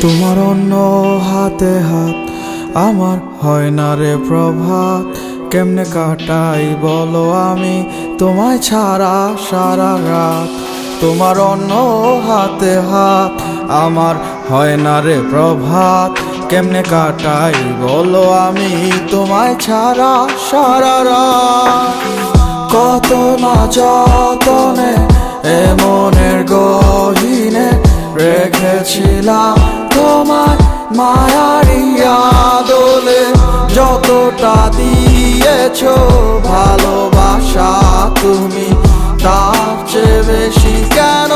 তোমার অন্য হাতে হাত আমার হয় না রে প্রভাত। কেমনে কাটাই বলো আমি তোমায় ছাড়া সারা রাত। তোমার অন্য হাতে হাত আমার হয় না রে প্রভাত। কেমনে কাটাই বলো আমি তোমায় ছাড়া সারা রাত। কত না যতনে এ মনের গহীনে রেখেছিলাম তোমায় মায়ারি আদলে। যতটা দিয়েছো ভালোবাসা তুমি তার চেয়ে বেশি কেন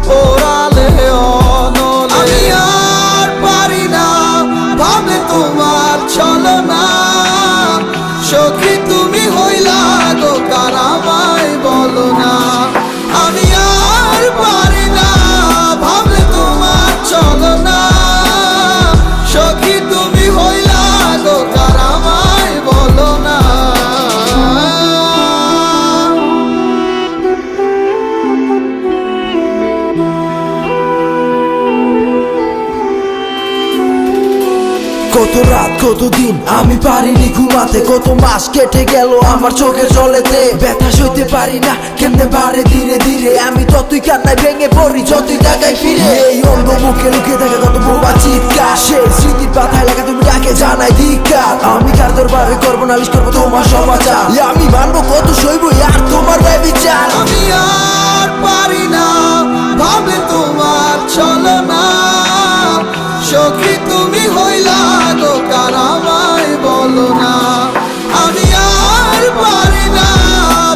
পোড়ালে অনলে। আমি আর পারি না ভাবে তোমার ছলনা, সখী তুমি হইলা গো কারামায় বলো না। আমি আর পারি না ভাবে তোমার ছলনা, সখী তুমি হইলা গো কারামায় বলো না। কত রাত কত দিন আমি পারিনি ঘুমাতে, কত মাস কেটে গেল আমার চোখের জলেতে। ব্যথা সইতে পারি না কেমনে বাড়ে ধীরে ধীরে, আমি ততই কান্নায় ভেঙে পড়ি যতই টাকায় ফিরে। এই অঙ্গ মুখে লুকিয়ে থাকে কত বোবা চিৎকার, সেই স্মৃতির পাতায় লেখা তুমি ডাকে জানাই ধিক্কার। আমি কার দরবারে করবো নালিশ করবো তোমার সমাচার, আমি মানবো কত সইব আর তোমার বিচার। আমি আর পারি না ভাবে তোমার ছলনা, সখী তুমি হইলা গো কারামায় বলো না। আমি আর পারি না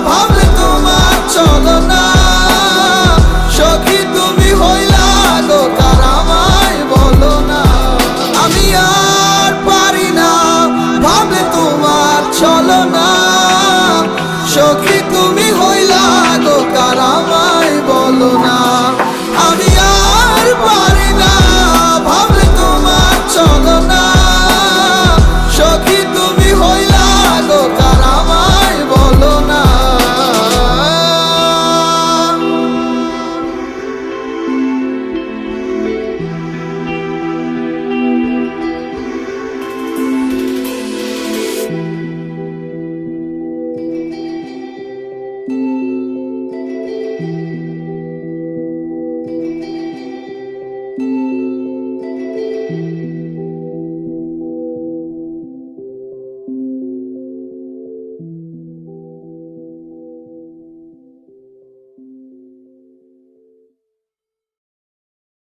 ভাবে তোমার ছলনা, সখী তুমি হইলা গো কারামায় বলো না। আমি আর পারি না ভাবে তোমার ছলনা, সখী তুমি হইলা গো কারামায় বলো না।